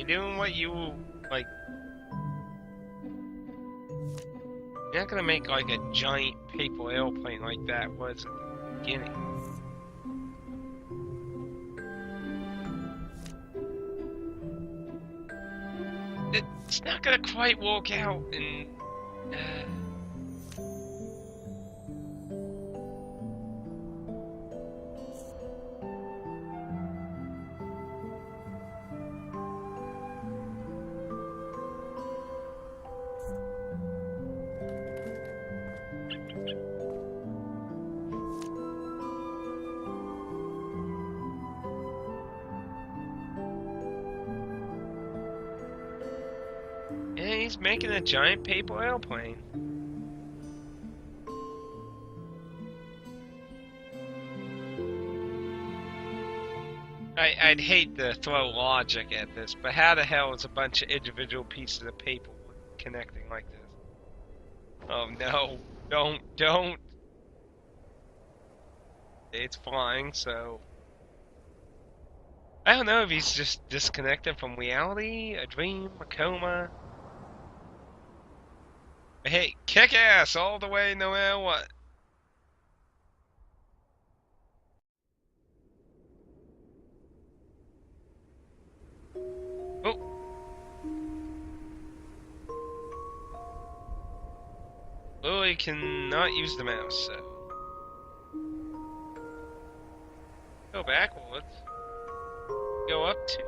You're doing what you like. You're not gonna make like a giant paper airplane like that was at the beginning. It's not gonna quite work out, and yeah, he's making a giant paper airplane. I'd hate to throw logic at this, but how the hell is a bunch of individual pieces of paper connecting like this? Oh no, don't. It's flying, so... I don't know if he's just disconnected from reality, a dream, a coma. But hey, kick ass all the way no matter what. Oh. Lily cannot use the mouse, so... Go backwards. Go up to.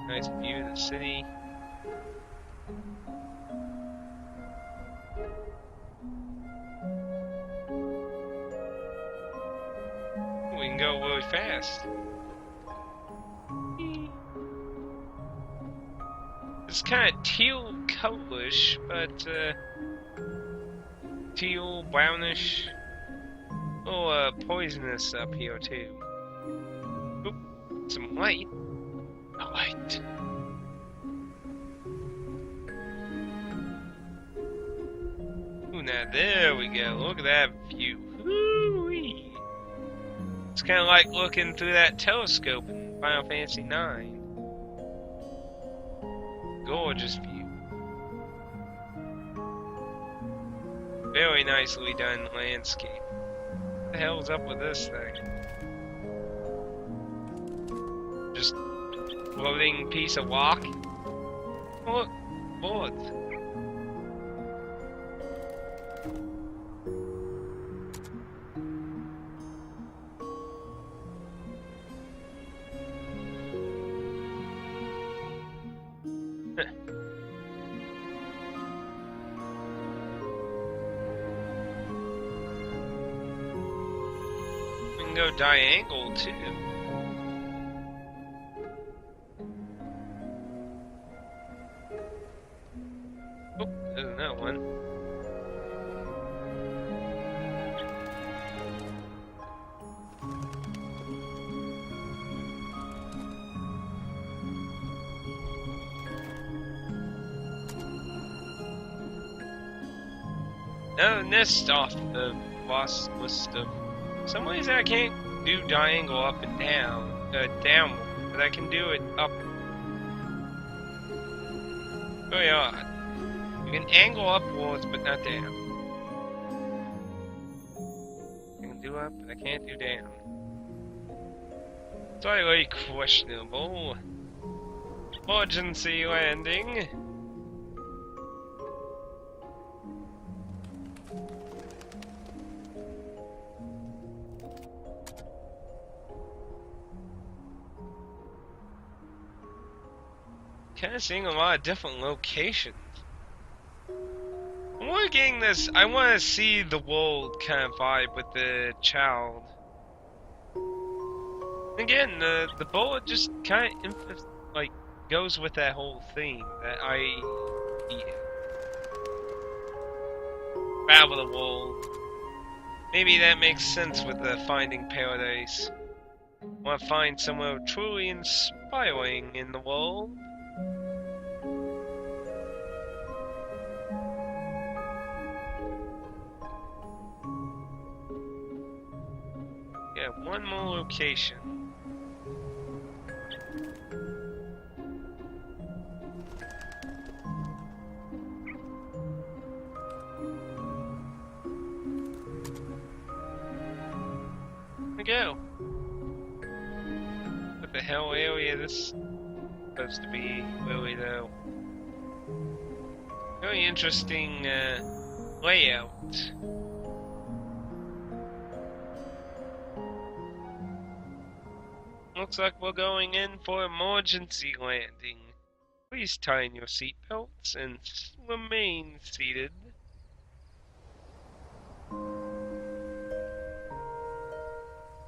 Nice view of the city. We can go really fast. It's kind of teal colorish, but teal, brownish. A little poisonous up here too. Oop, some light. A light. Ooh, now there we go. Look at that view. Woo-wee. It's kind of like looking through that telescope in Final Fantasy IX. Gorgeous view. Very nicely done landscape. What the hell's up with this thing? Just floating piece of rock? Oh, look, bullets. We can go diagonal too. Oh, there's another one. No, nest off the boss list of. Some ways I can't do diagonal up and down, downward, but I can do it up. Very odd. You can angle upwards, but not down. I can do up, but I can't do down. Slightly questionable. Emergency landing. Kind of seeing a lot of different locations. I'm really getting this. I want to see the world kind of vibe with the child. Again, the bullet just kind of like goes with that whole theme that I travel the world. Maybe that makes sense with the Finding Paradise. Want to find somewhere truly inspiring in the world. Yeah, one more location. We go. What the hell area this supposed to be, really, though? Very interesting layout. Looks like we're going in for emergency landing. Please tighten your seatbelts and remain seated.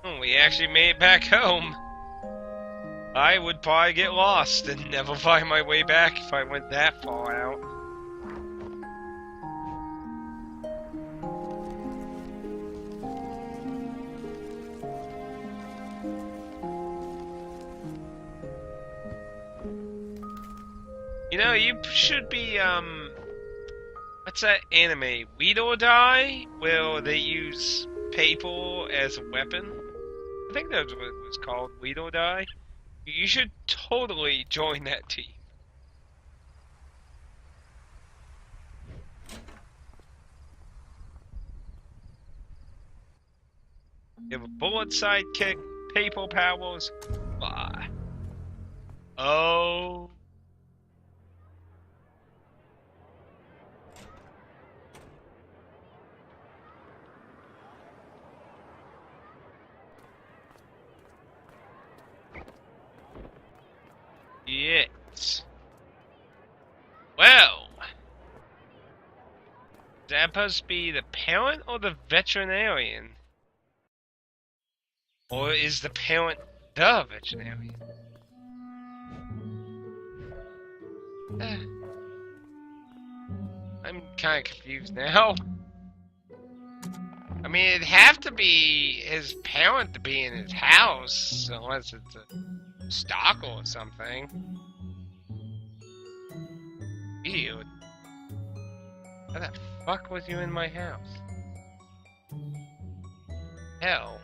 Oh, we actually made it back home. I would probably get lost and never find my way back if I went that far out. You know, you should be, what's that anime? Weed or Die? Where they use paper as a weapon? I think that's what it was called, Weed or Die. You should totally join that team. You have a bullet sidekick, paper powers, fly. Oh. Yes. Well, is that supposed to be the parent or the veterinarian? Or is the parent the veterinarian? I'm kind of confused now. I mean, it'd have to be his parent to be in his house, unless it's a stalker or something. Ew. How the fuck was you in my house? Hell.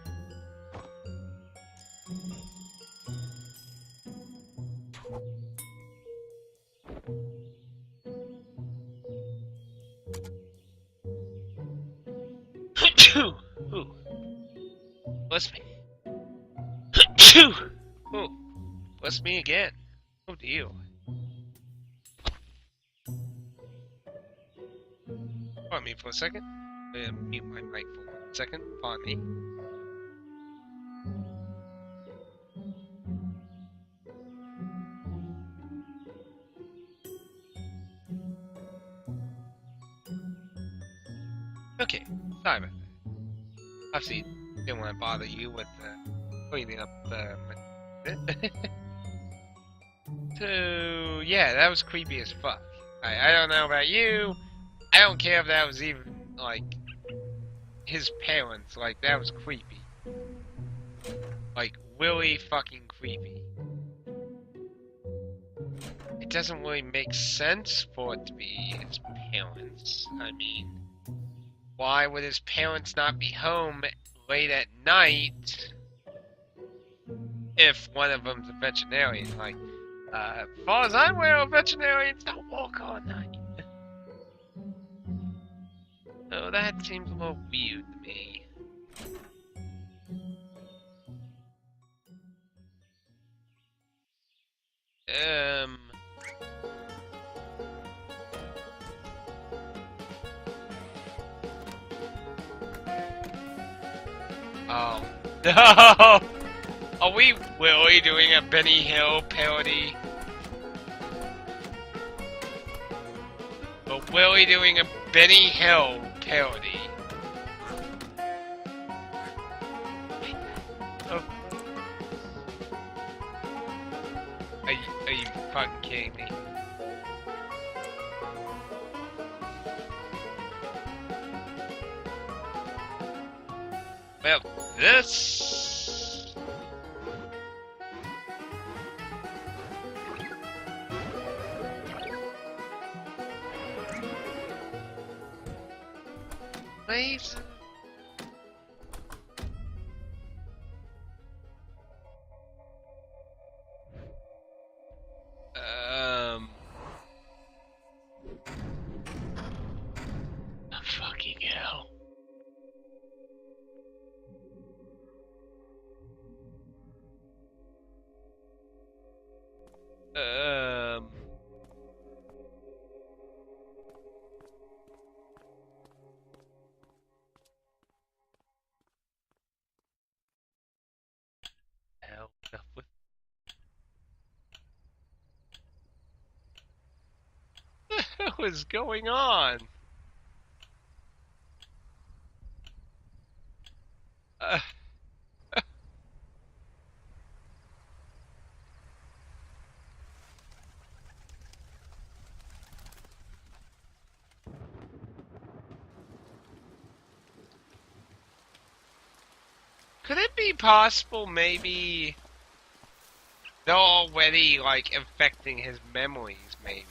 Ooh. Bless me. Ooh. Bless me again. Oh dear. Pardon me for a second. Mute my mic for 1 second. Pardon me. Okay, sorry about that. Obviously, didn't want to bother you with cleaning up So, yeah, that was creepy as fuck. I don't know about you. I don't care if that was even, like, his parents. Like, that was creepy. Like, really fucking creepy. It doesn't really make sense for it to be his parents. I mean, why would his parents not be home late at night if one of them's a veterinarian? Like, as far as I'm aware, veterinarians don't walk all night. So that seems a little weird to me. Oh no! Are we really doing a Benny Hill parody? We're really doing a Benny Hill parody. Oh. Are you fucking kidding me? Well, this... Waves? Um. Hell, what the hell is going on? Uh, could it be possible maybe they're already like infecting his memories, maybe?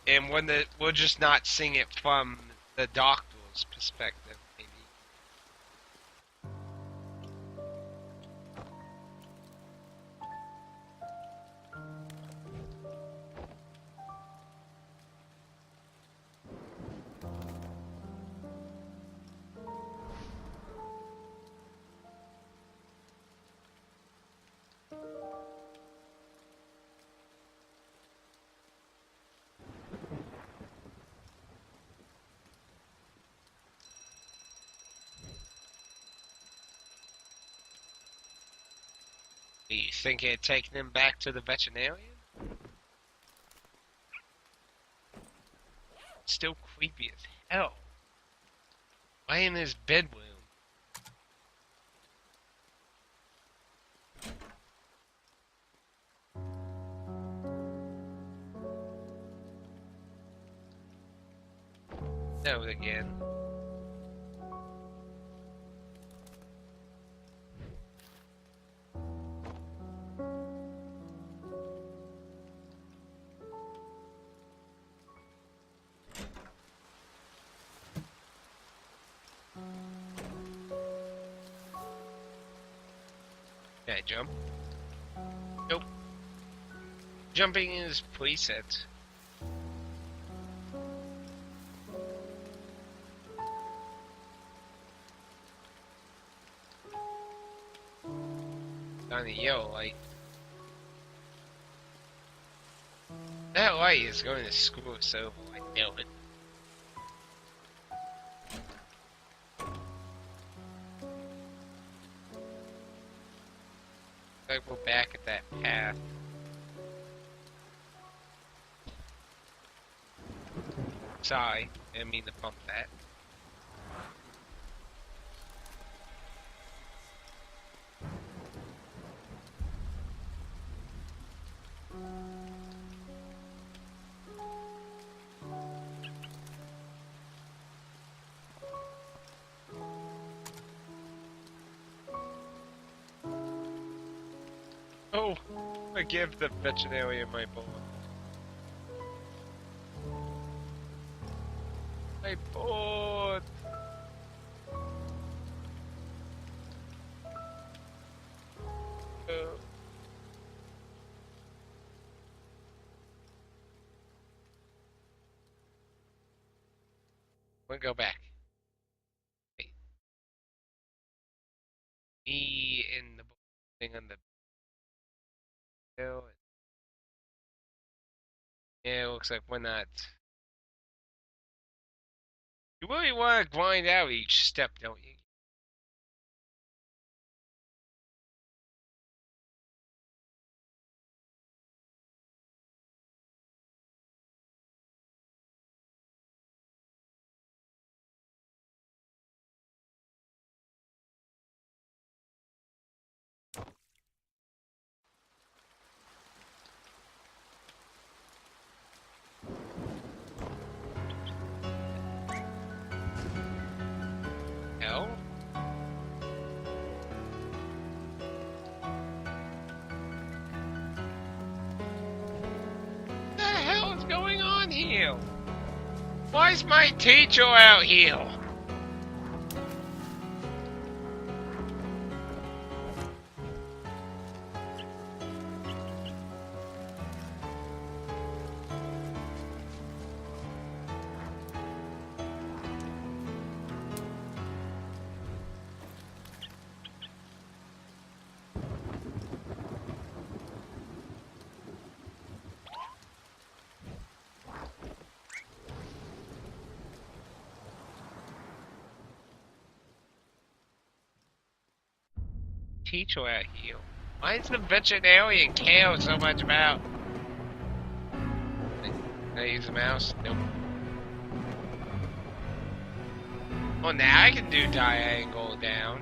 And when we're just not seeing it from the doctor's perspective, maybe. Are you thinking of taking him back to the veterinarian? Still creepy as hell. Why in his bedroom? No, again. Can I jump? Nope. Jumping is preset. On the yellow light. That light is going to screw us over, I know it. Like we're back at that path. Sorry, I didn't mean to bump that. Oh, I give the veterinarian my bullet. My bullet! We'll go back. Wait. Me in the thing on the hill. Yeah, it looks like we're not. You really want to grind out each step, don't you? Hell? What the hell is going on here? Why is my teacher out here? teacher out here. Why is the veterinarian care so much about? Can I use the mouse? Nope. Well, now I can do diagonal down.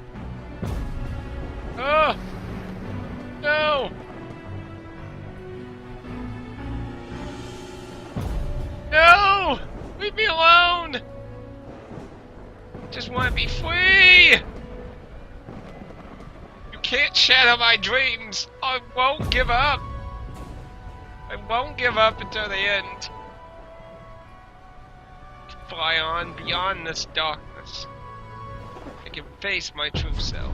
Oh! No! No! Leave me alone! Just want to be free! You can't shatter my dreams! I won't give up! I won't give up until the end. Fly on beyond this darkness. I can face my true self.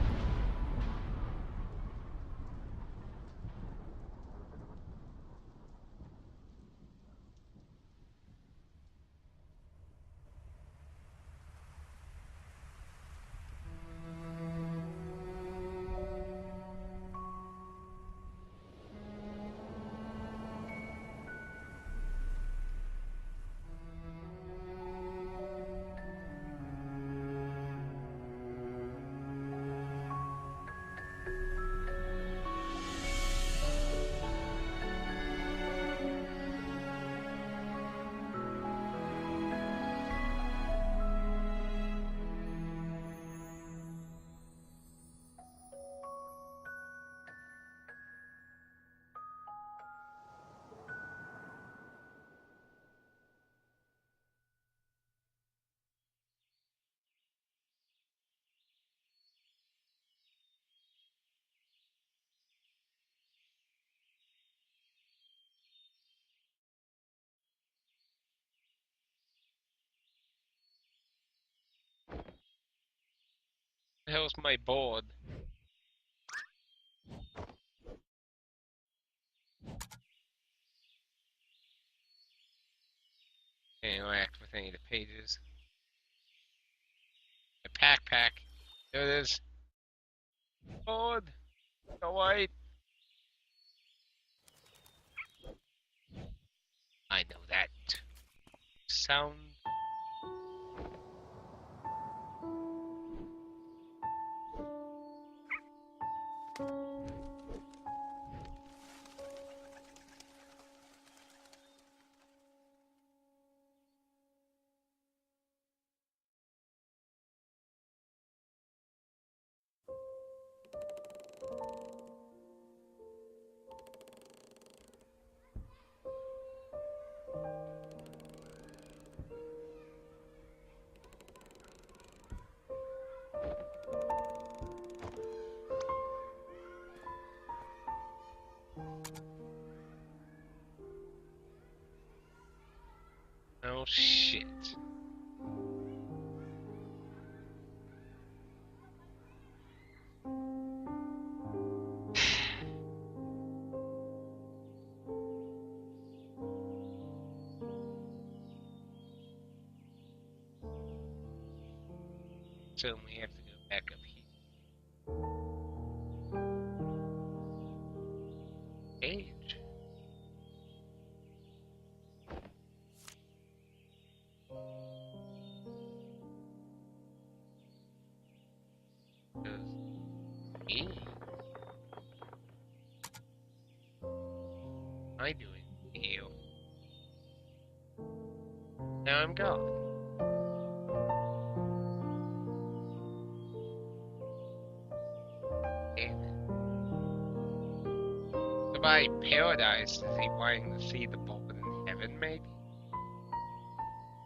The hell's my board? Can't interact with any of the pages. The pack. There it is. Board. The white. I know that sound. Oh shit. So we have to go back up here. Age. Me? I doing you. Now I'm gone. By paradise, is he wanting to see the bulb in heaven, maybe?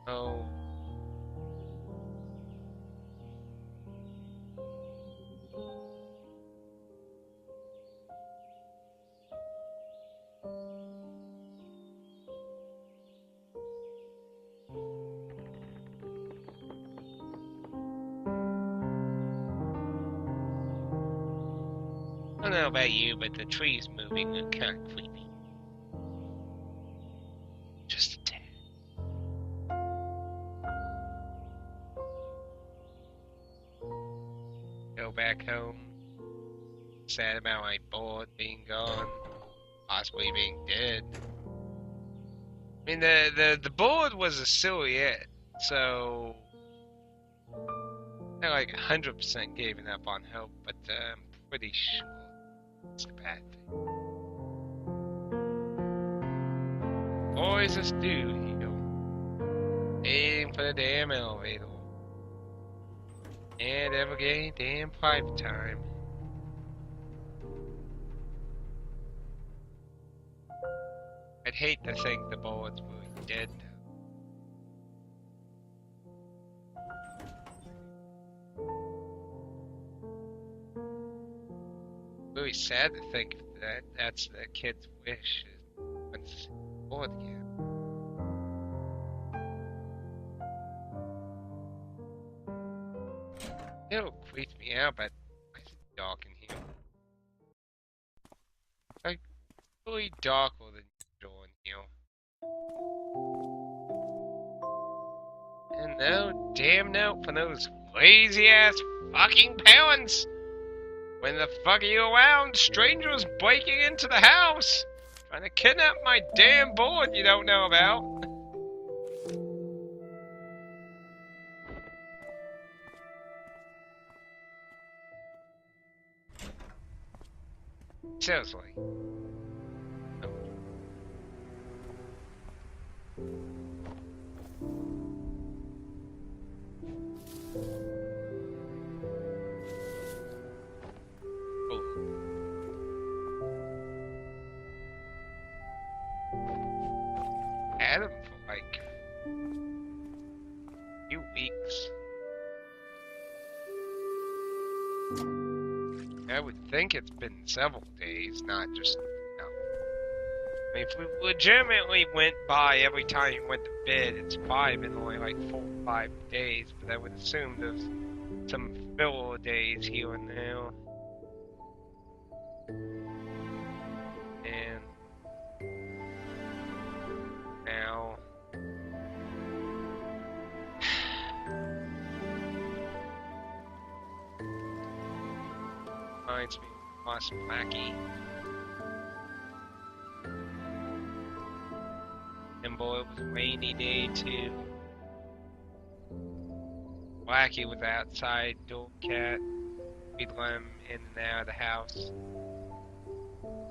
Oh. I don't know about you, but the trees moving are kind of creepy. Just a tad. Go back home. Sad about my board being gone. Possibly being dead. I mean, the board was a silhouette, so I like 100% giving up on hope, but I'm pretty sure it's a bad thing. Boys, let's do here. Aim for the damn elevator. And ever gain damn private time. I'd hate to think the bullets were dead. Really sad to think that that's the kid's wish is once bored again. It'll creep me out, but it's dark in here. Like really darker than usual in here. And no damn note for those lazy ass fucking parents. When the fuck are you around? Strangers breaking into the house, trying to kidnap my damn board you don't know about. Seriously. Had him for like a few weeks. I would think it's been several days, not just, you know. I mean, if we legitimately went by every time you went to bed, it's probably been only like 4 or 5 days, but I would assume there's some filler days here and there. And now reminds me of Moss Blackie. And boy, it was a rainy day too. Blackie was outside, dog cat. We'd let him in and out of the house.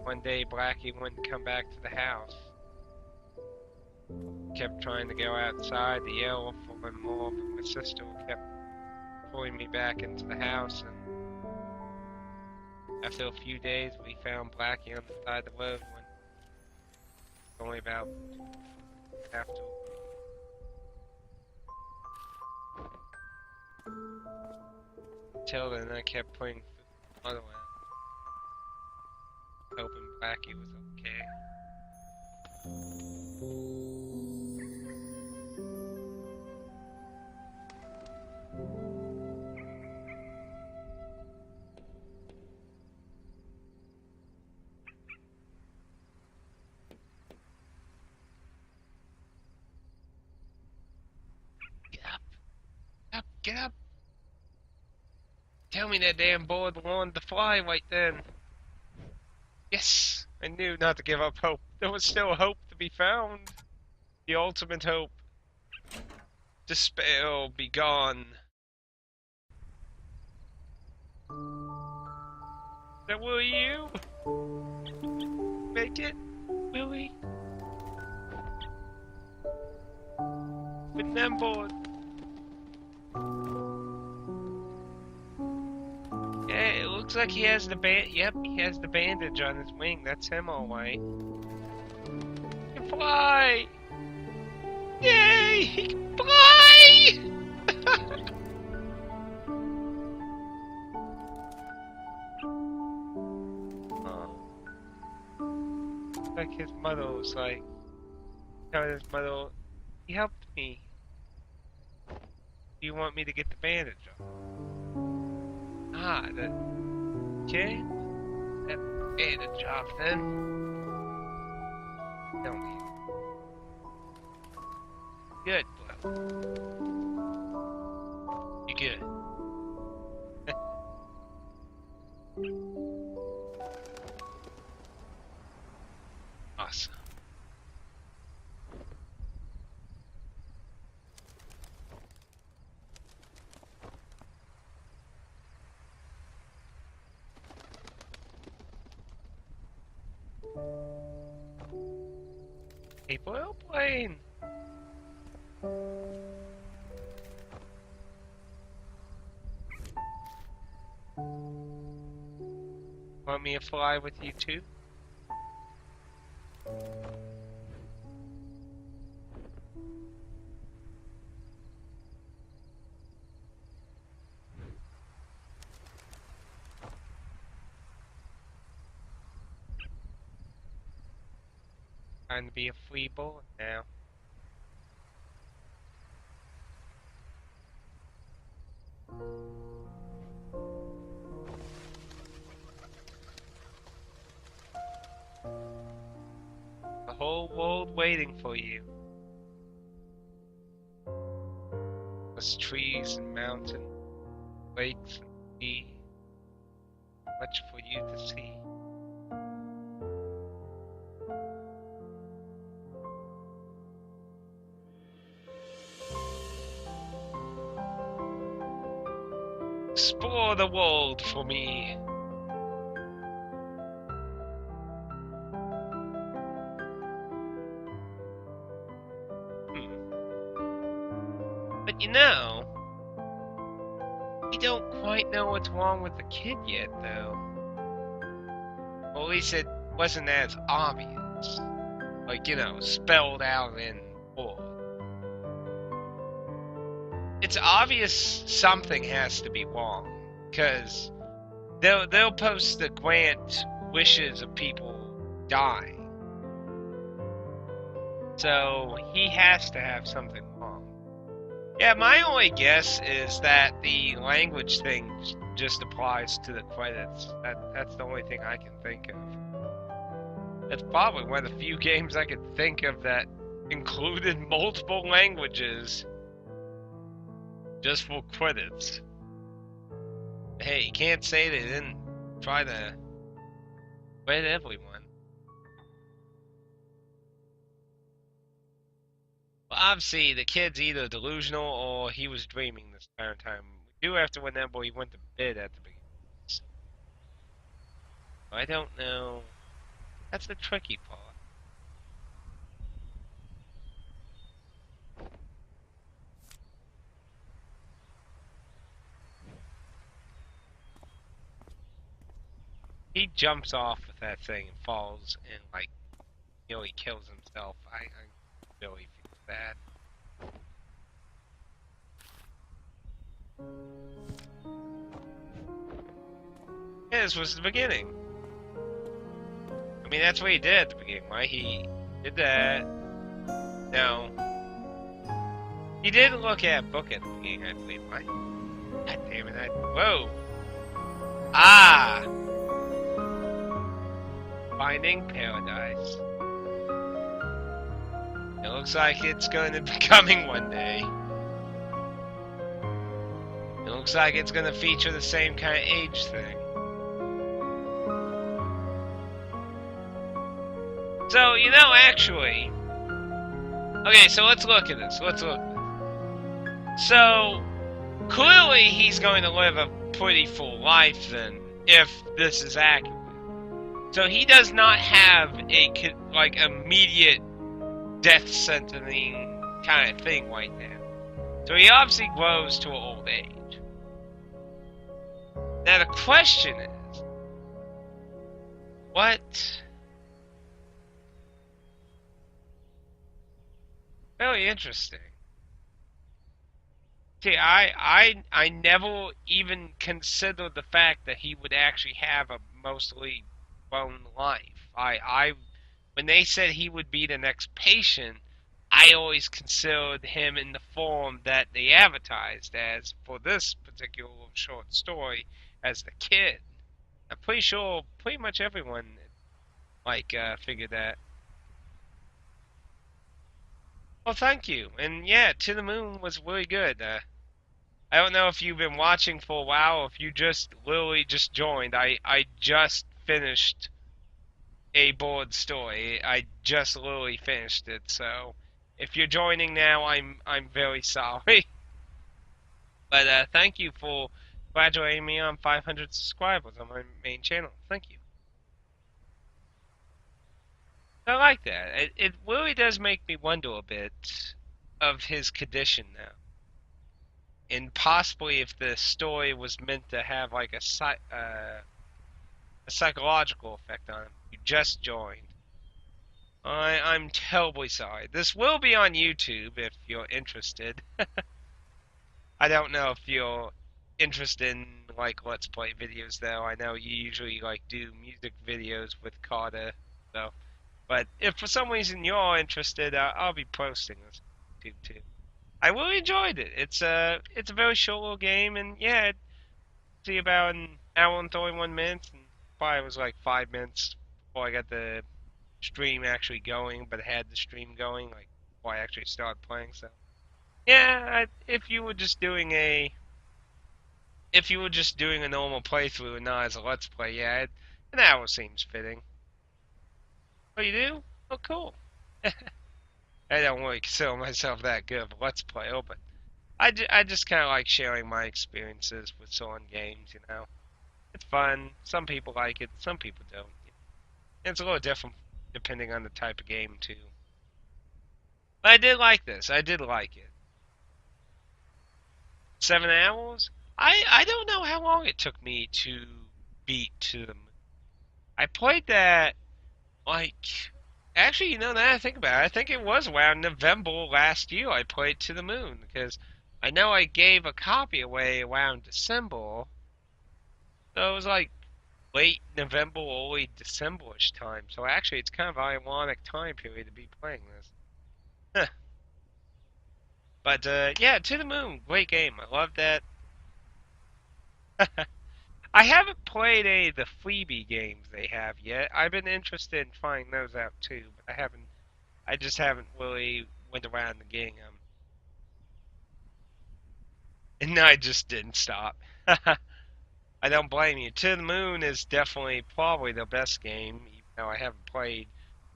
One day, Blackie wouldn't come back to the house. Kept trying to go outside to yell for him more, but my sister kept pulling me back into the house. And after a few days, we found Blackie on the side of the road when only about after. Till then, I kept putting food on the way, hoping Blackie was okay. Get up! Tell me that damn board wanted to fly right then. Yes! I knew not to give up hope. There was still hope to be found. The ultimate hope. Despair be gone. That were you? Make it, Willie? With them board. Yeah, it looks like he has the yep, he has the bandage on his wing. That's him all right. He can fly! Yay! He can fly! Oh. Like his mother was like, telling his mother, he helped me. Do you want me to get the bandage off? Ah, okay. That bandage off then. Don't need it. Good, bro. You good? Awesome. Paper airplane. Want me to fly with you too? Trying to be a free boy now. The whole world waiting for you. There's trees and mountains, lakes and sea. Much for you to see. Explore the world for me. But you know, we don't quite know what's wrong with the kid yet, though. Or at least it wasn't as obvious. Like, you know, spelled out in words. It's obvious something has to be wrong, because they'll post the grant wishes of people dying. So he has to have something wrong. Yeah, my only guess is that the language thing just applies to the credits. That's the only thing I can think of. That's probably one of the few games I could think of that included multiple languages just for credits. Hey, you can't say they didn't try to credit everyone. Well, obviously, the kid's either delusional or he was dreaming this entire time. We do have to remember he went to bed at the beginning. I don't know. That's the tricky part. He jumps off with that thing and falls and, like, nearly kills himself. I really feel bad. Yeah, this was the beginning. I mean, that's what he did at the beginning, right? He did that. No. He did look at a book at the beginning, I believe, right? God damn it, whoa! Ah! Finding Paradise. It looks like it's going to be coming one day. It looks like it's going to feature the same kind of age thing. So, you know, actually... Okay, so let's look at this. So, clearly he's going to live a pretty full life then, if this is accurate. So he does not have a, like, immediate death sentencing kind of thing right now. So he obviously grows to an old age. Now the question is, what? Very interesting. See, I never even considered the fact that he would actually have a mostly grown life. When they said he would be the next patient, I always considered him in the form that they advertised as for this particular short story as the kid. I'm pretty sure pretty much everyone figured that. Well, thank you. And yeah, To the Moon was really good. I don't know if you've been watching for a while or if you just literally just joined. I just finished a board story. I just literally finished it, so if you're joining now, I'm very sorry. But thank you for graduating me on 500 subscribers on my main channel. Thank you. I like that. It really does make me wonder a bit of his condition now, and possibly if the story was meant to have like a psychological effect on him. You just joined. I'm terribly sorry. This will be on YouTube if you're interested. I don't know if you're interested in like Let's Play videos though. I know you usually like do music videos with Carter, so. But if for some reason you're interested, I'll be posting this on YouTube too. I really enjoyed it. It's a very short little game, and yeah, it see about an hour and 31 minutes, and probably was like 5 minutes before I got the stream actually going, but it had the stream going like before I actually started playing. So yeah, if you were just doing a normal playthrough and not as a let's play, yeah, an hour seems fitting. Oh, you do? Oh, cool. I don't really consider myself that good of a let's player, but I just kind of like sharing my experiences with certain games, you know. It's fun. Some people like it, some people don't. It's a little different depending on the type of game, too. But I did like this. I did like it. 7 hours? I don't know how long it took me to beat to them. I played that like actually, you know, now I think about it, I think it was around November last year I played To the Moon because I know I gave a copy away around December, so it was like late November, early Decemberish time. So actually, it's kind of an ironic time period to be playing this. But yeah, To the Moon, great game. I love that. I haven't played any of the freebie games they have yet. I've been interested in trying those out too, but I haven't. I just haven't really went around to getting them, and I just didn't stop. I don't blame you. To the Moon is definitely probably the best game, even though I haven't played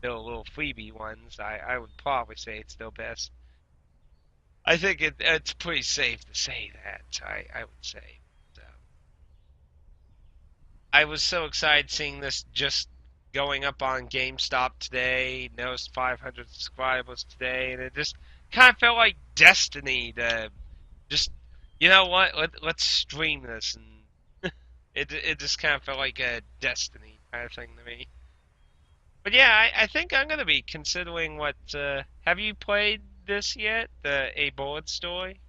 the little freebie ones. I would probably say it's the best. I think it's pretty safe to say that. I would say. So, I was so excited seeing this just going up on GameStop today. Knows 500 subscribers today, and it just kind of felt like destiny to just, you know what? Let's stream this, and it just kind of felt like a destiny kind of thing to me. But yeah, I think I'm gonna be considering what. Have you played this yet? The A Board Story?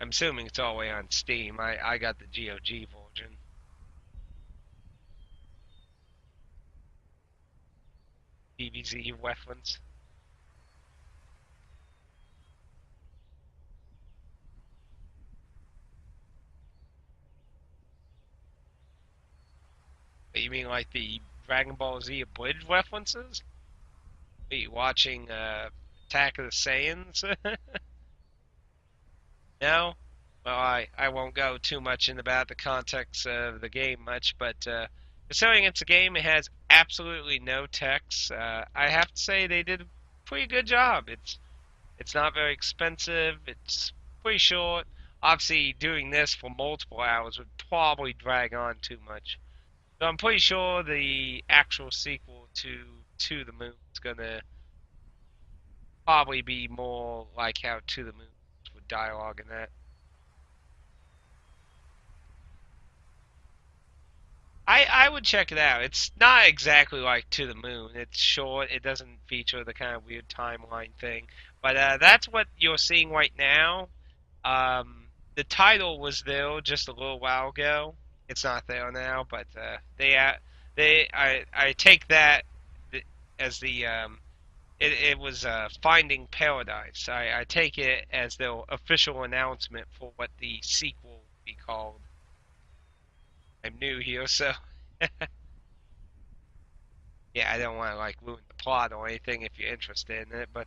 I'm assuming it's all the way on Steam. I got the GOG version. DBZ reference. You mean like the Dragon Ball Z abridged references? Are you watching Attack of the Saiyans? No? Well, I won't go too much in about the context of the game much, but considering it's a game, it has absolutely no text. I have to say they did a pretty good job. It's not very expensive. It's pretty short. Obviously, doing this for multiple hours would probably drag on too much. So I'm pretty sure the actual sequel To the Moon is gonna probably be more like how To the Moon is with dialogue and that. I would check it out. It's not exactly like To the Moon. It's short. It doesn't feature the kind of weird timeline thing. But that's what you're seeing right now. The title was there just a little while ago. It's not there now, but I take that as the it was Finding Paradise. I take it as the official announcement for what the sequel will be called. I'm new here, so yeah, I don't want to like ruin the plot or anything if you're interested in it. But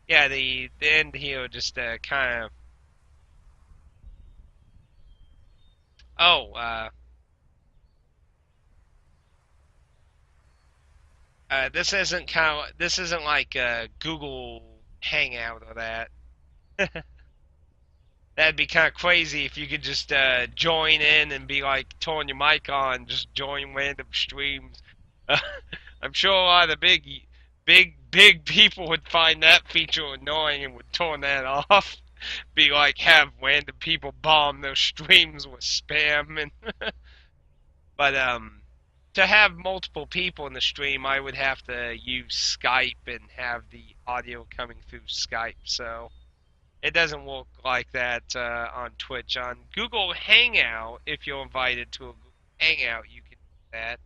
yeah, the end here just kind of oh this isn't like Google Hangout or that. That'd be kind of crazy if you could just join in and be like turn your mic on, just join random streams. I'm sure a lot of big people would find that feature annoying and would turn that off. Be like, have random people bomb their streams with spam and but to have multiple people in the stream, I would have to use Skype and have the audio coming through Skype. So it doesn't work like that on Twitch. On Google Hangout, if you're invited to a Google Hangout, you can do that,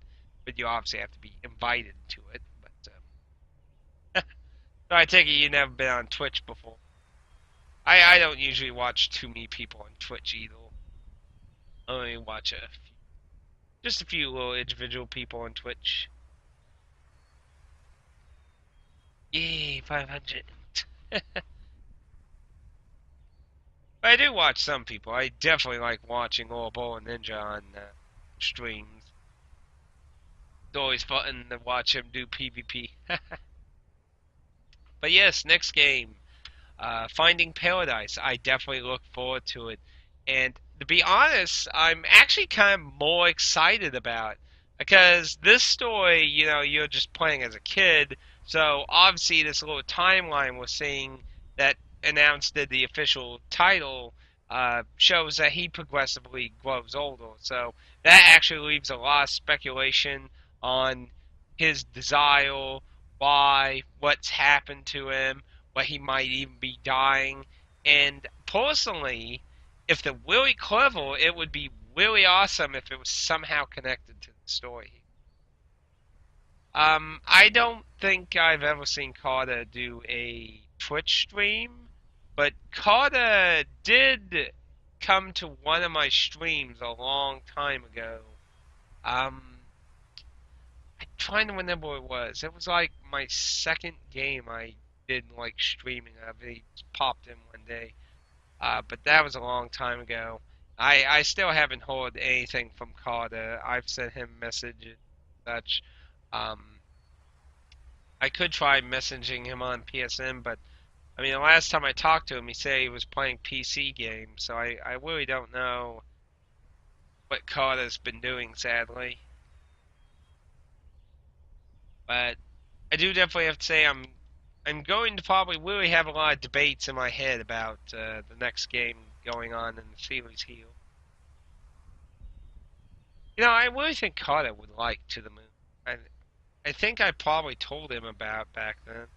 but you obviously have to be invited to it. But so I take it you've never been on Twitch before. I don't usually watch too many people on Twitch either. I only watch just a few little individual people on Twitch. Yay, 500. I do watch some people. I definitely like watching Orbo and Ninja on streams. It's always fun to watch him do PvP. But yes, next game, Finding Paradise. I definitely look forward to it. And to be honest, I'm actually kind of more excited about it. Because this story, you're just playing as a kid. So obviously, this little timeline we're seeing that announced in the official title shows that he progressively grows older. So that actually leaves a lot of speculation on his desire, why, what's happened to him, what he might even be dying. And personally, if they're really clever, it would be really awesome if it was somehow connected to the story. I don't think I've ever seen Carter do a Twitch stream, but Carter did come to one of my streams a long time ago. I'm trying to remember what it was. It was like my second game I did like streaming of. He popped in one day. But that was a long time ago. I still haven't heard anything from Carter. I've sent him messages and such. Um, I could try messaging him on PSN, but I mean, the last time I talked to him, he said he was playing PC games, so I really don't know what Carter's been doing, sadly. But I do definitely have to say I'm going to probably really have a lot of debates in my head about the next game going on in the series here. I really think Carter would like To the Moon. I think I probably told him about back then.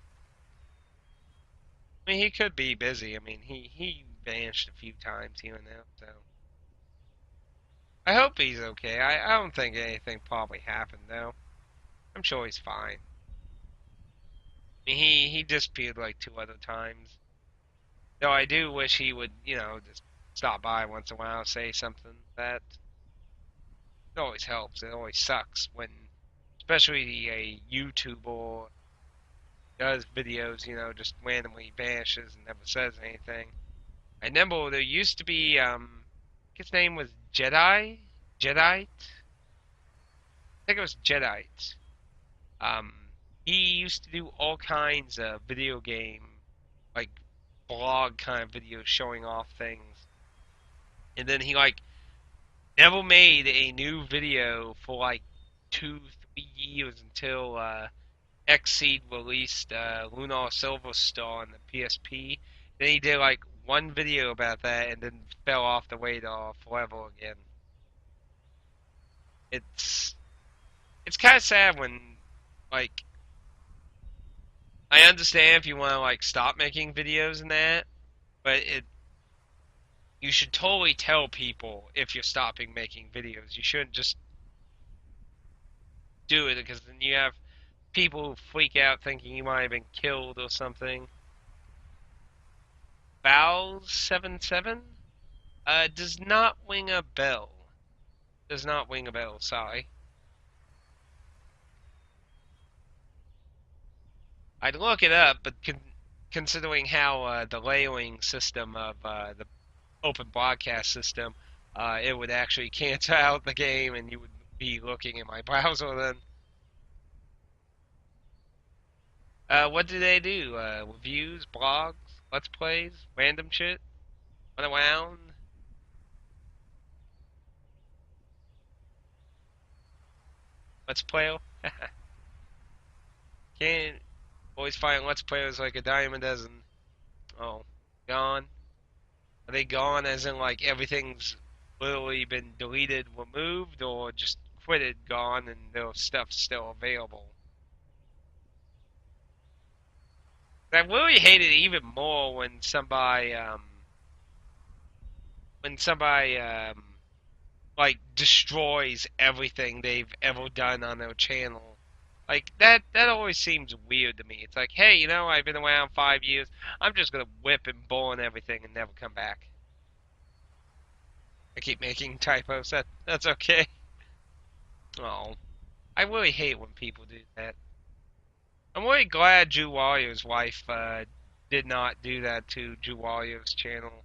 I mean, he could be busy. I mean, he vanished a few times here and there, so I hope he's okay. I don't think anything probably happened though. I'm sure he's fine. I mean, he disappeared like 2 other times. Though I do wish he would, just stop by once in a while, say something. That it always helps. It always sucks when, especially a YouTuber does videos, just randomly vanishes and never says anything. I remember there used to be, I think his name was Jedi? I think it was Jedite. Um, he used to do all kinds of video game, like blog kind of videos showing off things. And then he like never made a new video for like 2, 3 years until Xseed released Lunar Silver Star on the PSP. Then he did like one video about that and then fell off the radar forever again. It's kind of sad when like I understand if you want to like stop making videos and that, but you should totally tell people if you're stopping making videos. You shouldn't just do it because then you have people who freak out thinking you might have been killed or something. Val77 does not ring a bell. Does not ring a bell. Sorry. I'd look it up, but considering how the layering system of the open broadcast system, it would actually cancel out the game, and you would be looking at my browser then. What do they do? Reviews, blogs, let's plays, random shit, run around. Let's play. Can't always find Let's Players like a diamond as in, oh, gone. Are they gone as in like everything's literally been deleted, removed, or just quitted, gone, and their stuff's still available? I really hate it even more when somebody like destroys everything they've ever done on their channel. Like that always seems weird to me. It's like, hey, I've been around 5 years. I'm just gonna whip and burn everything and never come back. I keep making typos. That's okay. Oh, I really hate when people do that. I'm really glad Drew Warrior's wife did not do that to Drew Warrior's channel.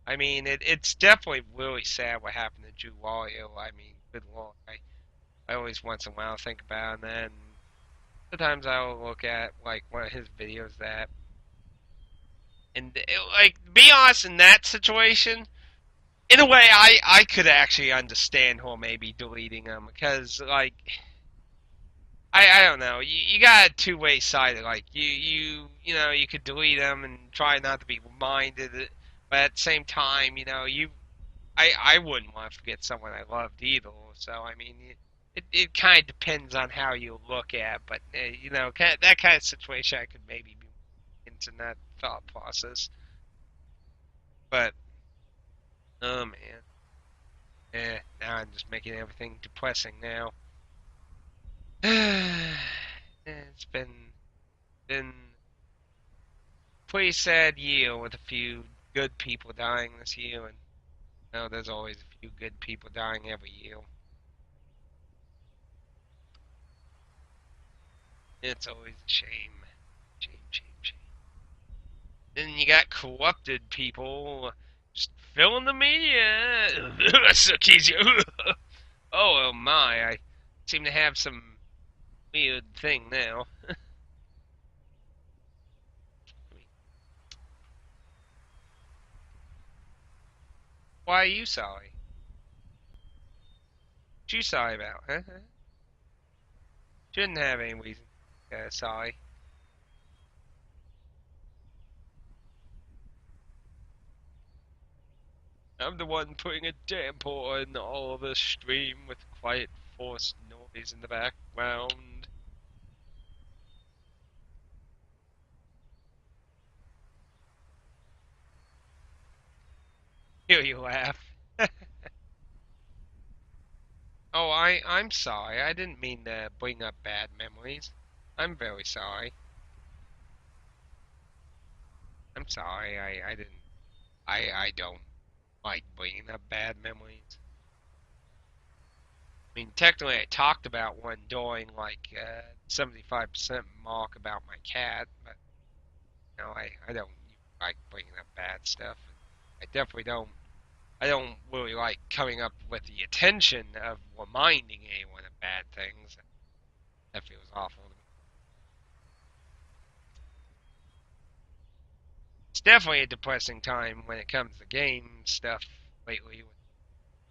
I mean, it's definitely really sad what happened to Drew Warrior. I mean, good lord. I always once in a while think about that, and sometimes I'll look at like one of his videos and like, be honest, in that situation, in a way, I could actually understand her maybe deleting them because like I don't know, you got a two-way side. Like you could delete them and try not to be reminded, but at the same time, I wouldn't want to forget someone I loved either. So I mean, it kind of depends on how you look at. But that kind of situation, I could maybe be into that thought process. But oh man, now I'm just making everything depressing now. It's been a pretty sad year with a few good people dying this year, and there's always a few good people dying every year. It's always a shame. Shame, shame, shame. Then you got corrupted people just filling the media. That's so easy. Oh my, I seem to have some weird thing now. Why are you sorry? What you sorry about, huh? Shouldn't have any reason. Sorry. I'm the one putting a damper on all of this stream with quiet forced noise in the background. Hear you laugh. Oh, I'm sorry. I didn't mean to bring up bad memories. I'm very sorry. I'm sorry. I didn't. I don't like bringing up bad memories. I mean, technically, I talked about one during like 75% mark about my cat, but I don't like bringing up bad stuff. I definitely don't. I don't really like coming up with the attention of reminding anyone of bad things. That feels awful to me. It's definitely a depressing time when it comes to game stuff lately, with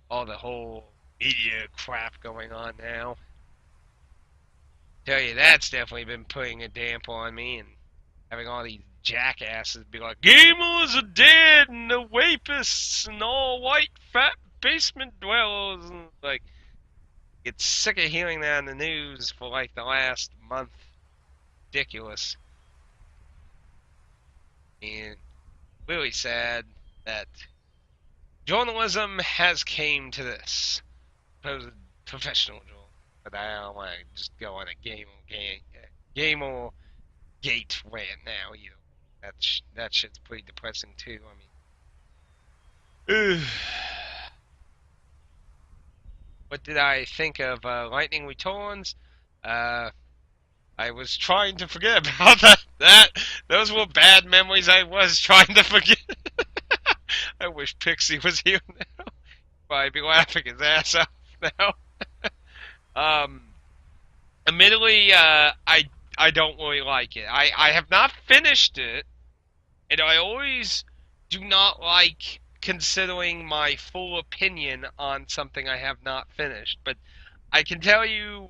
all the whole media crap going on now. Tell you, that's definitely been putting a damper on me, and having all these jackasses be like, gamers are dead, and the wapists, and all white fat basement dwellers, and like, get sick of hearing that in the news for like the last month. Ridiculous. And really sad that journalism has came to this. Supposed professional journalism. But I don't want to just go on a gamer gate rant now. That shit's pretty depressing too. I mean, what did I think of Lightning Returns? I was trying to forget about that. Those were bad memories I was trying to forget. I wish Pixie was here now. I'd be laughing his ass off now. um, Admittedly, I don't really like it. I have not finished it, and I always do not like considering my full opinion on something I have not finished. But I can tell you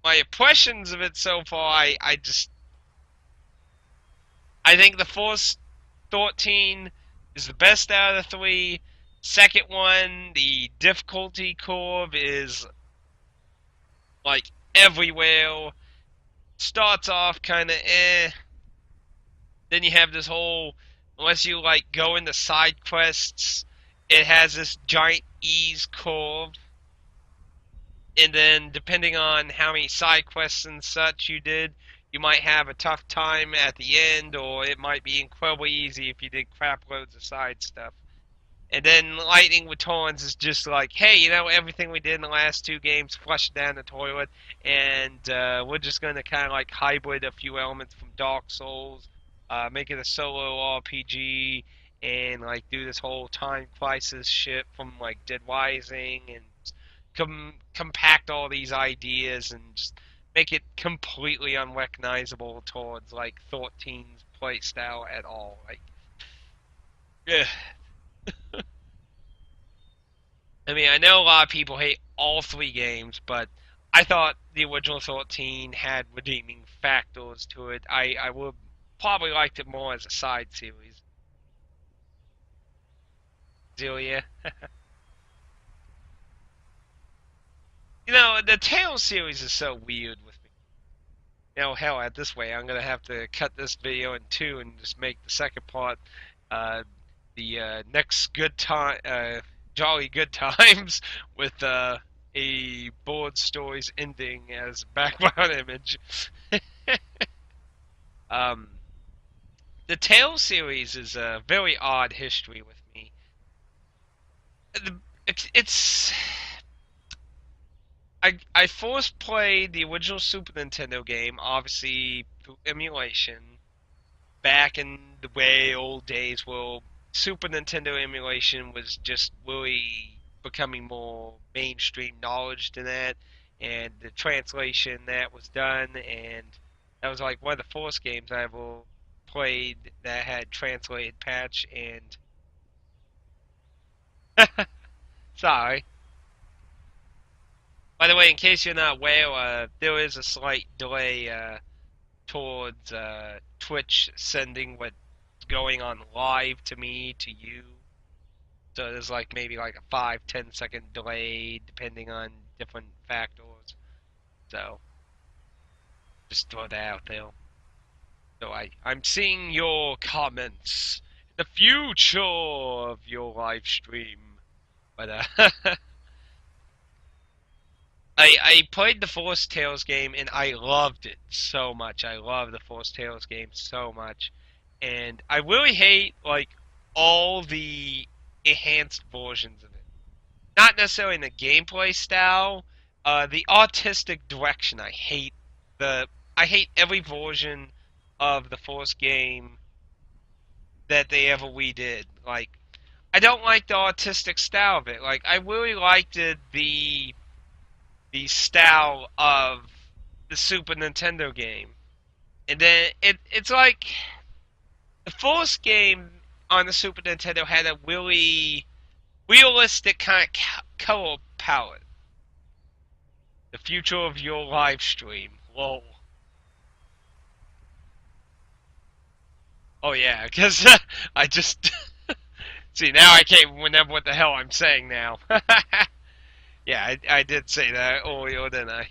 my impressions of it so far, I think the Force 13 is the best out of the three. Second one, the difficulty curve is like everywhere. Starts off kind of eh. Then you have this whole, unless you like go into side quests, it has this giant ease curve. And then depending on how many side quests and such you did, you might have a tough time at the end, or it might be incredibly easy if you did crap loads of side stuff. And then Lightning Returns is just like, hey, you know, everything we did in the last two games flushed down the toilet, and we're just going to kind of like hybrid a few elements from Dark Souls, make it a solo RPG, and like do this whole time crisis shit from like Dead Rising, and compact all these ideas and just make it completely unrecognizable towards like 13's playstyle at all. Like, ugh. I mean, I know a lot of people hate all three games, but I thought the original 13 had redeeming factors to it. I would probably liked it more as a side series. Zelia. You know, the Tales series is so weird with me. You know, hell, at this way, I'm gonna have to cut this video in two and just make the second part the next good time, jolly good times with a board stories ending as background image. um, the Tales series is a very odd history with me. It's I first played the original Super Nintendo game, obviously through emulation, back in the way old days where Super Nintendo emulation was just really becoming more mainstream knowledge than that, and the translation that was done, and that was like one of the first games I ever played that had translated patch, and sorry. By the way, in case you're not aware, there is a slight delay towards Twitch sending what's going on live to me to you. So there's like maybe like a 5-10 second delay depending on different factors. So just throw that out there. So I'm seeing your comments in the future of your live stream. But I played the Force Tales game and I loved it so much. I love the Force Tales game so much. And I really hate like all the enhanced versions of it. Not necessarily in the gameplay style, the artistic direction. I hate every version of the Force game that they ever redid. Like, I don't like the artistic style of it. Like, I really liked the style of the Super Nintendo game. And then it's like the first game on the Super Nintendo had a really realistic kind of color palette. The future of your live stream. Whoa. Oh yeah, because I just see now I can't remember what the hell I'm saying now. Yeah, I did say that earlier, didn't I?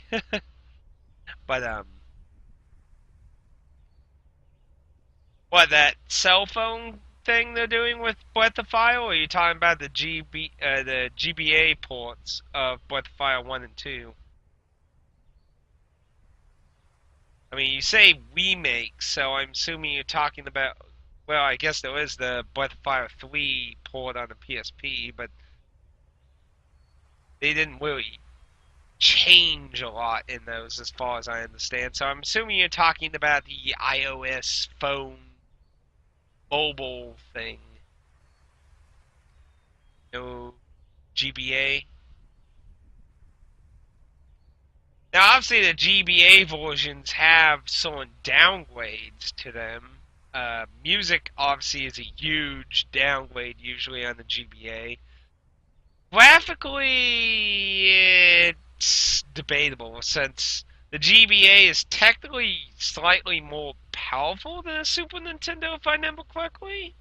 But what, that cell phone thing they're doing with Breath of Fire, or are you talking about the GBA ports of Breath of Fire 1 and 2? I mean, you say remake, so I'm assuming you're talking about, well, I guess there is the Breath of Fire 3 port on the PSP, but they didn't really change a lot in those as far as I understand. So I'm assuming you're talking about the iOS phone mobile thing. No GBA. Now, obviously, the GBA versions have certain downgrades to them. Music, obviously, is a huge downgrade usually on the GBA. Graphically, it's debatable since the GBA is technically slightly more powerful than a Super Nintendo, if I remember correctly.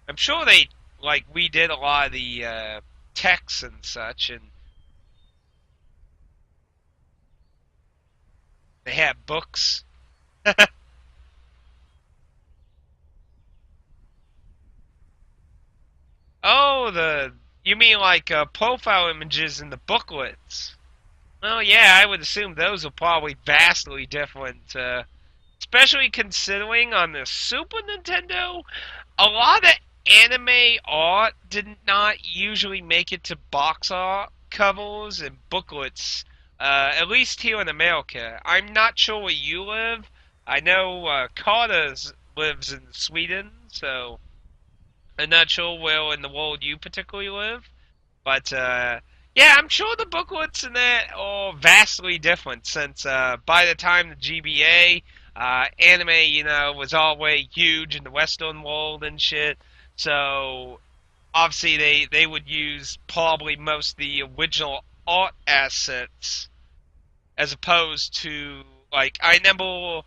I'm sure they like redid a lot of the texts and such, and they had books. Oh, the you mean like profile images in the booklets? Well, yeah, I would assume those are probably vastly different, especially considering on the Super Nintendo, a lot of anime art did not usually make it to box art covers and booklets, at least here in America. I'm not sure where you live. I know Carter lives in Sweden, so I'm not sure where in the world you particularly live. But yeah, I'm sure the booklets in that are vastly different since by the time the GBA anime, was already huge in the Western world and shit. So obviously they would use probably most of the original art assets as opposed to like I remember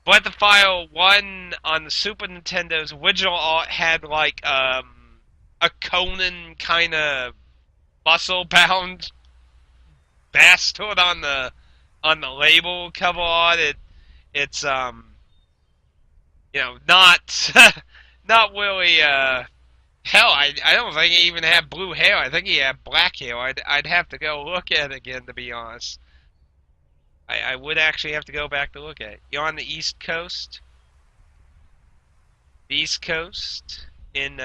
Breath of Fire 1 on the Super Nintendo's original art had like a Conan kind of muscle bound bastard on the label cover art. It's not not really hell. I don't think he even had blue hair. I think he had black hair. I'd have to go look at it again to be honest. I would actually have to go back to look at it. You're on the East Coast? The East Coast in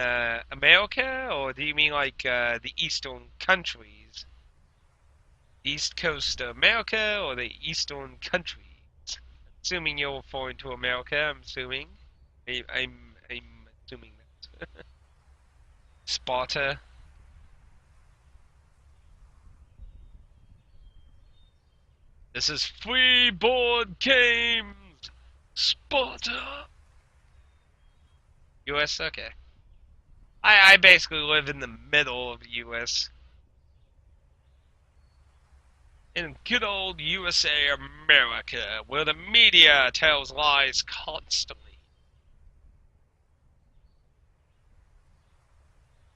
America, or do you mean like the Eastern countries? East Coast of America or the Eastern countries? Assuming you're referring to America, I'm assuming. I'm assuming that. Sparta. This is free board games. Sparta. U.S. Okay. I basically live in the middle of the U.S. In good old USA America, where the media tells lies constantly.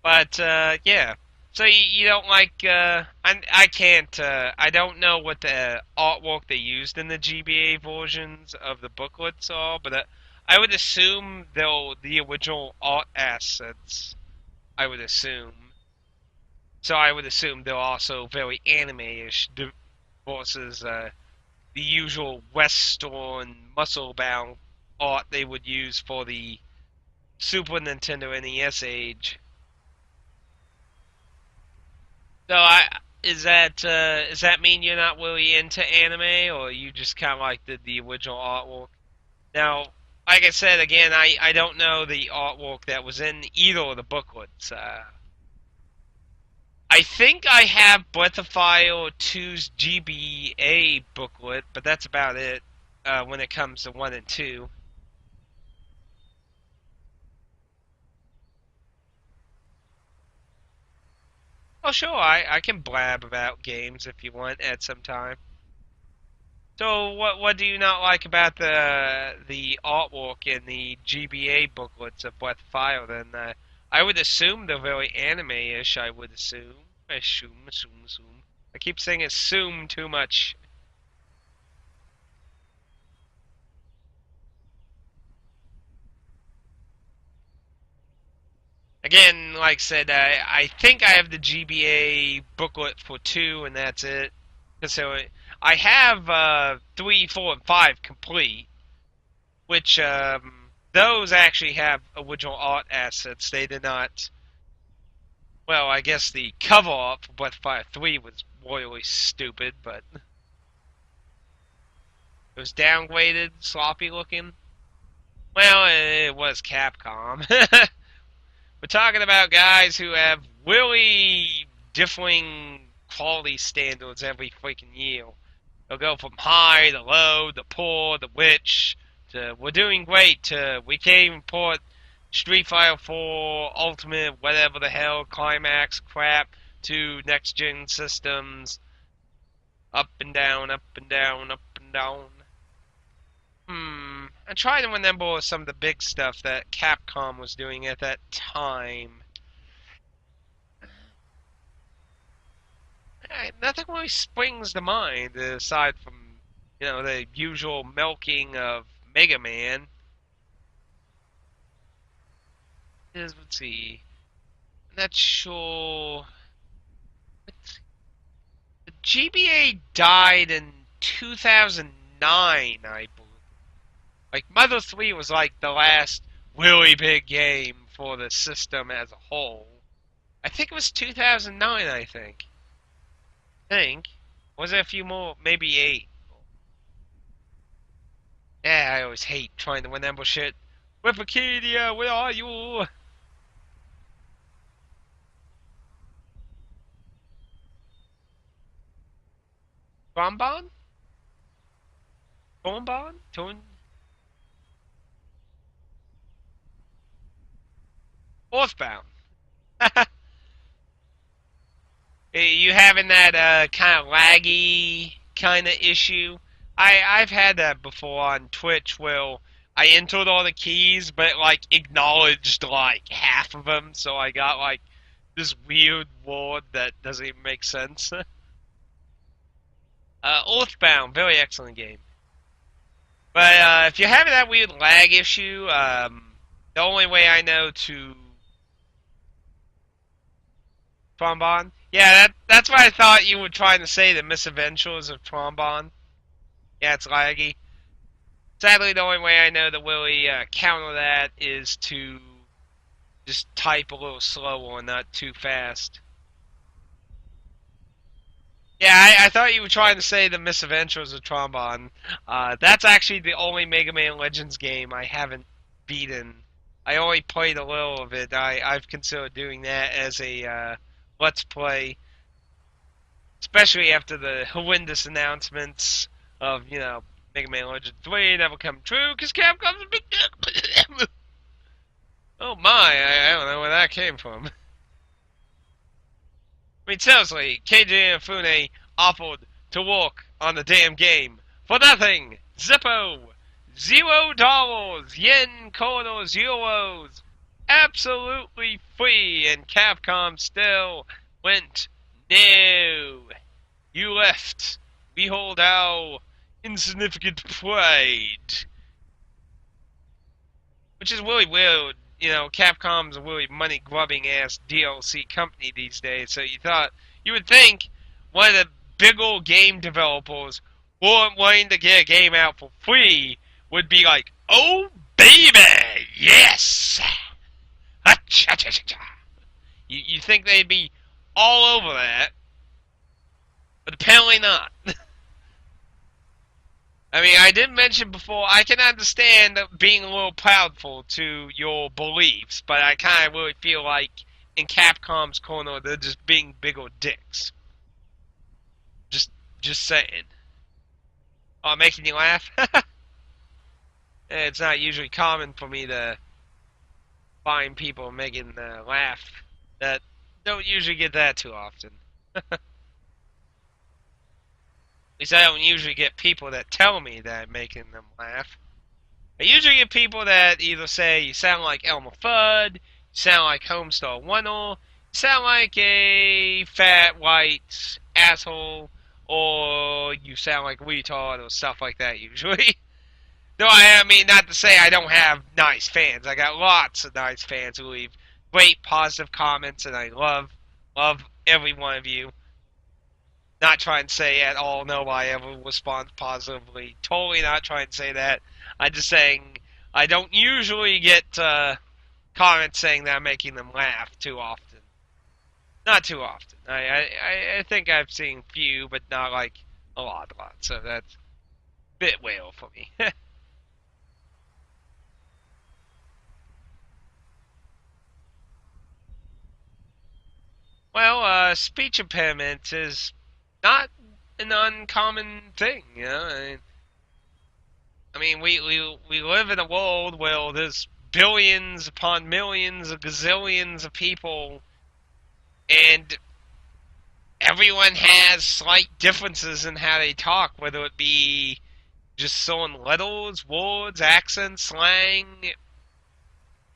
But, yeah. So you don't like, I can't, I don't know what the artwork they used in the GBA versions of the booklets are, but I would assume they'll, the original art assets, I would assume. So I would assume they're also very anime-ish versus, the usual Western muscle-bound art they would use for the Super Nintendo NES age. So does that mean you're not really into anime, or you just kind of like the original artwork? Now, like I said again, I don't know the artwork that was in either of the booklets. I think I have Breath of Fire 2's GBA booklet, but that's about it when it comes to 1 and 2. Oh, sure, I can blab about games if you want at some time. So, what do you not like about the artwork in the GBA booklets of Breath of Fire? Then I would assume they're very anime-ish. I would assume. Assume. I keep saying assume too much. Again, like I said, I think I have the GBA booklet for 2, and that's it. So I have 3, 4, and 5 complete, which those actually have original art assets. They did not. Well, I guess the cover art for Breath of Fire 3 was royally stupid, but it was downgraded, sloppy looking. Well, it was Capcom. We're talking about guys who have really differing quality standards every freaking year. They'll go from high to low, to poor, to rich, to we're doing great, to we can't even port Street Fighter 4 Ultimate, whatever the hell, Climax crap to next gen systems. Up and down, up and down, up and down. I try to remember some of the big stuff that Capcom was doing at that time. Nothing really springs to mind aside from, the usual milking of Mega Man. Let's see. I'm not sure. The GBA died in 2009, I believe. Like, Mother 3 was like the last really big game for the system as a whole. I think it was 2009, I think. Was there a few more? Maybe 8. Yeah, I always hate trying to remember shit. Wikipedia, where are you? Bonbon? Bonbon? Northbound. You having that kind of laggy kind of issue? I've had that before on Twitch where I entered all the keys but like acknowledged like half of them, so I got like this weird word that doesn't even make sense. Earthbound, very excellent game. But if you're having that weird lag issue, the only way I know to Trombone? Yeah, that's what I thought you were trying to say, the misadventures of Trombone. Yeah, it's laggy. Sadly, the only way I know to really counter that is to just type a little slower and not too fast. Yeah, I thought you were trying to say the misadventures of Trombone. That's actually the only Mega Man Legends game I haven't beaten. I only played a little of it. I've considered doing that as a Let's Play, especially after the horrendous announcements of, Mega Man Legends 3 never come true because Capcom's a big dick. Oh my, I don't know where that came from. I mean, seriously, Keiji Inafune offered to work on the damn game for nothing. Zippo. $0. Yen, kroners, euros. Absolutely free, and Capcom still went, no. You left. We hold our insignificant pride. Which is really weird. Capcom's a really money-grubbing ass DLC company these days, so you would think one of the big old game developers weren't wanting to get a game out for free would be like, oh baby, yes! You think they'd be all over that, but apparently not. I mean, I did mention before, I can understand being a little proudful to your beliefs, but I kind of really feel like in Capcom's corner, they're just being big old dicks. Just saying. Oh, making you laugh? It's not usually common for me to find people making laugh. That don't usually get that too often. At least I don't usually get people that tell me that I'm making them laugh. I usually get people that either say, you sound like Elmer Fudd, you sound like Homestar Runner, you sound like a fat white asshole, or you sound like a retard, or stuff like that usually. No, I mean, not to say I don't have nice fans. I got lots of nice fans who leave great positive comments, and I love every one of you. Not trying to say at all, no, I ever respond positively. Totally not trying to say that. I'm just saying I don't usually get comments saying that I'm making them laugh too often. Not too often. I think I've seen few, but not like a lot. So that's a bit whale for me. Well, speech impairment is not an uncommon thing, I mean, we live in a world where there's billions upon millions of gazillions of people, and everyone has slight differences in how they talk, whether it be just certain letters, words, accents, slang.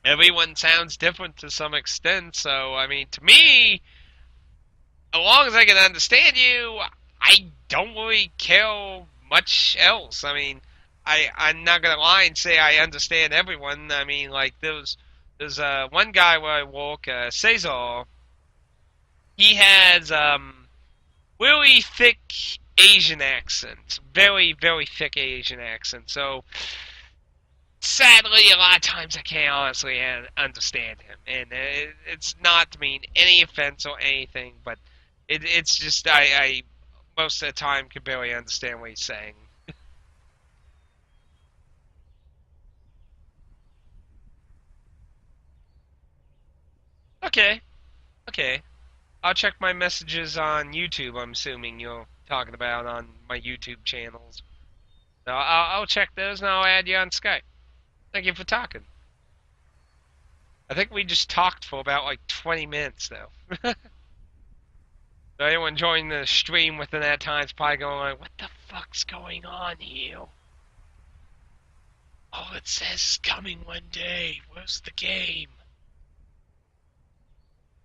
Everyone sounds different to some extent, so, I mean, to me, as long as I can understand you, I don't really care much else. I mean, I'm not gonna lie and say I understand everyone. I mean, like there's one guy where I work, Cesar. He has really thick Asian accent, very very thick Asian accent. So sadly, a lot of times I can't honestly understand him, and it's not to mean any offense or anything, but it's just I most of the time can barely understand what he's saying. Okay, okay. I'll check my messages on YouTube. I'm assuming you're talking about on my YouTube channels. So I'll check those and I'll add you on Skype. Thank you for talking. I think we just talked for about like 20 minutes though. So anyone joining the stream within that time is probably going like, what the fuck's going on here? All it says is coming one day. Where's the game?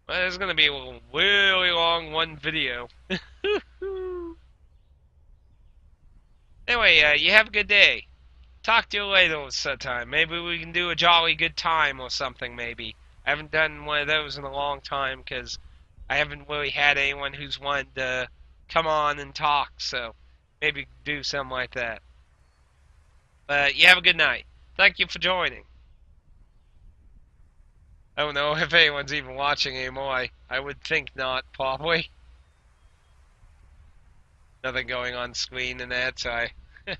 Well, there's gonna be a really long one video. Anyway, you have a good day. Talk to you later sometime. Maybe we can do a jolly good time or something, maybe. I haven't done one of those in a long time because I haven't really had anyone who's wanted to come on and talk, so maybe do something like that. But you have a good night. Thank you for joining. I don't know if anyone's even watching anymore. I would think not, probably. Nothing going on screen and that, so I... eh,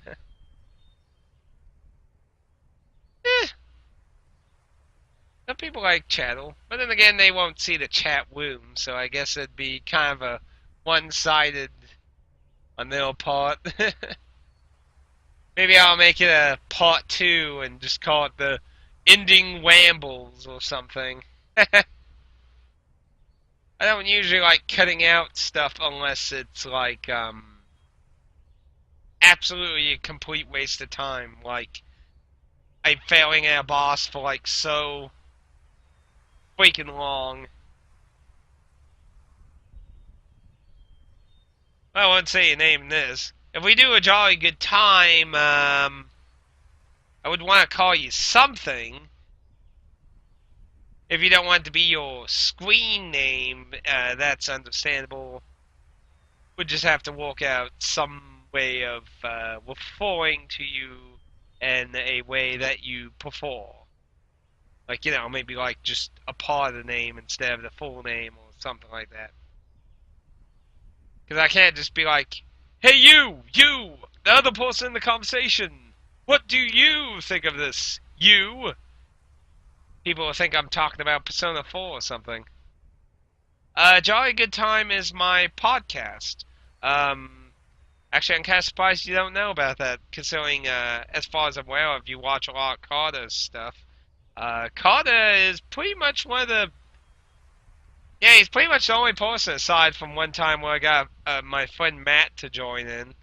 some people like chattel, but then again, they won't see the chat room, so I guess it'd be kind of a one-sided on their part. Maybe I'll make it a part 2 and just call it the Ending Wambles or something. I don't usually like cutting out stuff unless it's like, absolutely a complete waste of time. Like, I'm failing at a boss for like so freaking long. I wouldn't say you name this. If we do a jolly good time, I would want to call you something. If you don't want it to be your screen name, that's understandable. We'll just have to work out some way of referring to you in a way that you prefer. Like, you know, maybe like just a part of the name instead of the full name or something like that. Because I can't just be like, hey you, the other person in the conversation, what do you think of this, you? People will think I'm talking about Persona 4 or something. Jolly Good Time is my podcast. Actually, I'm kind of surprised you don't know about that, considering, as far as I'm aware of, you watch a lot of Carter's stuff. Carter is pretty much one of the... Yeah, he's pretty much the only person, aside from one time where I got my friend Matt to join in.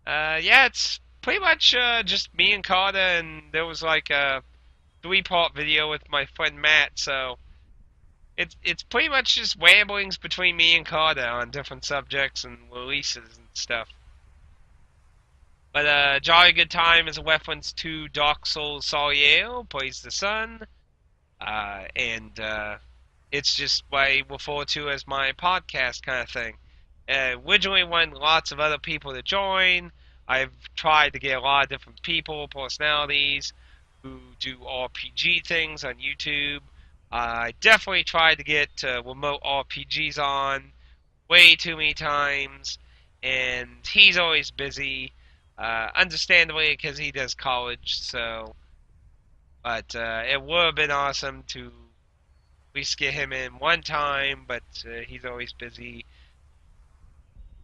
Yeah, it's pretty much just me and Carter, and there was like a 3-part video with my friend Matt, so it's pretty much just ramblings between me and Carter on different subjects and releases and stuff. But Jolly Good Time is a reference to Dark Souls Saliel, Praise the Sun, and it's what I refer to as my podcast kind of thing. Originally wanted lots of other people to join. I've tried to get a lot of different people, personalities, who do RPG things on YouTube. I definitely tried to get remote RPGs on way too many times, and he's always busy, understandably because he does college, so... But it would have been awesome to at least get him in one time, but he's always busy.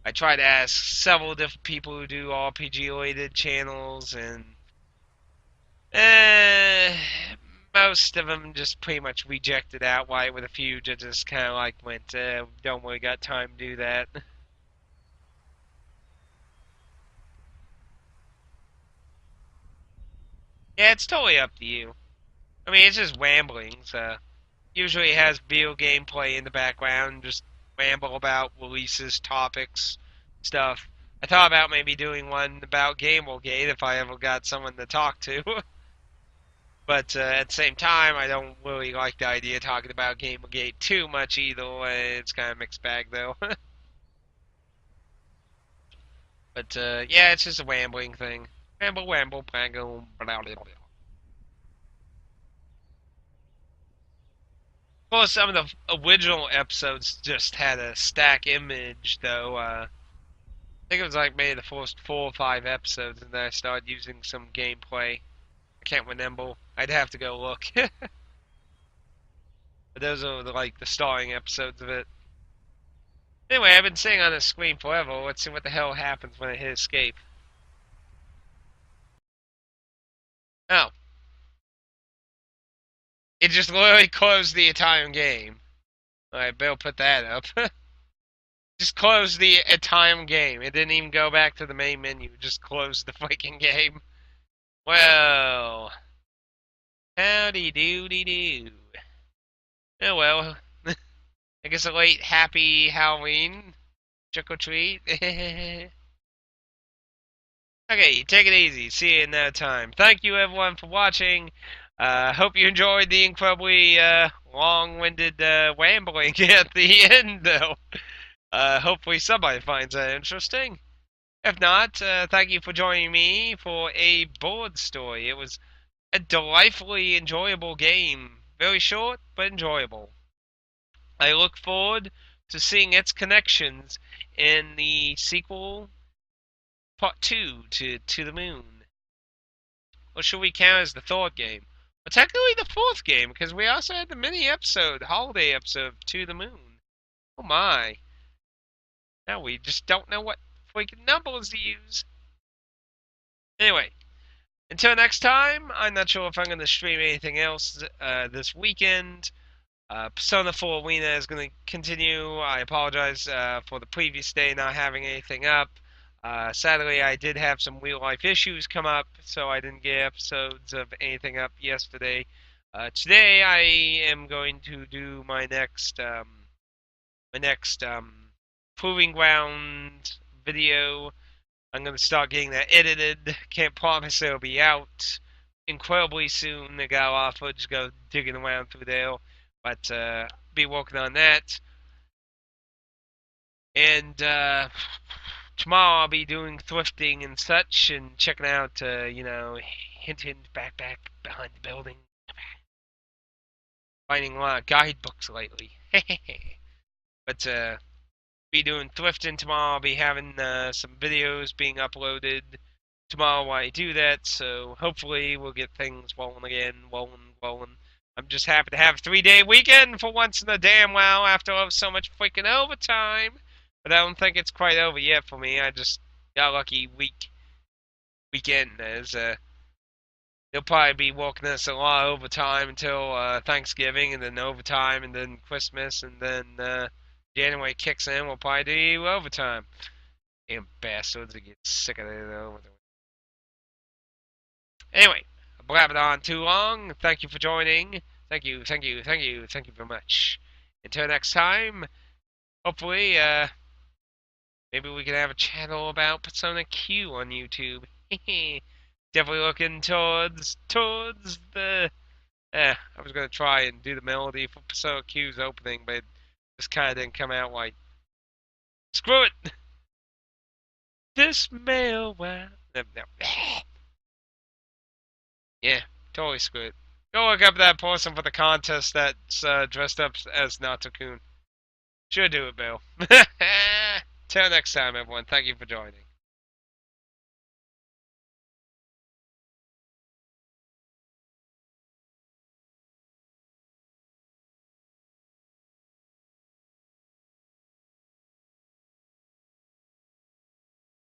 I tried to ask several different people who do RPG-related channels, and most of them just pretty much rejected outright, with a few that just kind of like went, don't really got time to do that. Yeah, it's totally up to you. I mean, it's just rambling, so usually it has video gameplay in the background, just ramble about releases, topics, stuff. I thought about maybe doing one about Gamergate if I ever got someone to talk to. But at the same time, I don't really like the idea of talking about Gamergate too much either. It's kind of a mixed bag, though. But yeah, it's just a rambling thing. Ramble, ramble, bangle, blah, blah, blah. Well, some of the original episodes just had a stack image, though. I think it was like maybe the first 4 or 5 episodes, and then I started using some gameplay. I can't remember. I'd have to go look. But those are like the starring episodes of it. Anyway, I've been sitting on the screen forever. Let's see what the hell happens when I hit escape. Oh. It just literally closed the entire game. Alright, Bill put that up. Just closed the entire game. It didn't even go back to the main menu. Just closed the freaking game. Well. Howdy doody doo. Oh well. I guess a late happy Halloween. Trick or treat. Okay, take it easy. See you in no time. Thank you everyone for watching. Hope you enjoyed the incredibly long-winded rambling at the end, though. Hopefully somebody finds that interesting. If not, thank you for joining me for a board story. It was a delightfully enjoyable game. Very short, but enjoyable. I look forward to seeing its connections in the sequel, Part 2 to the Moon. Or should we count as the third game? Well, technically the fourth game, because we also had the mini episode, holiday episode, To the Moon. Oh my. Now we just don't know what freaking numbers to use. Anyway, until next time, I'm not sure if I'm going to stream anything else this weekend. Persona 4 Arena is going to continue. I apologize for the previous day not having anything up. Sadly, I did have some real-life issues come up, so I didn't get episodes of anything up yesterday. Today, I am going to do my next Proving Ground video. I'm going to start getting that edited. Can't promise it'll be out incredibly soon. I got a lot of footage to go digging around through there, but be working on that. And tomorrow I'll be doing thrifting and such, and checking out, hint, hint, back, behind the building. Finding a lot of guidebooks lately. But be doing thrifting tomorrow. I'll be having some videos being uploaded tomorrow while I do that, so hopefully we'll get things rolling again, rolling. I'm just happy to have a 3-day weekend for once in a damn while after so much freaking overtime. But I don't think it's quite over yet for me. I just got a lucky weekend, as they'll probably be working us a lot of overtime until Thanksgiving, and then overtime, and then Christmas, and then January kicks in. We'll probably do overtime. Damn bastards, I get sick of it. Anyway, I blabbed on too long. Thank you for joining. Thank you very much. Until next time, hopefully, maybe we can have a channel about Persona Q on YouTube. Definitely looking towards the... I was going to try and do the melody for Persona Q's opening, but it just kind of didn't come out right. Screw it! This mail... No. Yeah, totally screw it. Go look up that person for the contest that's dressed up as Natsu-kun. Should do it, Bill. Till next time, everyone. Thank you for joining.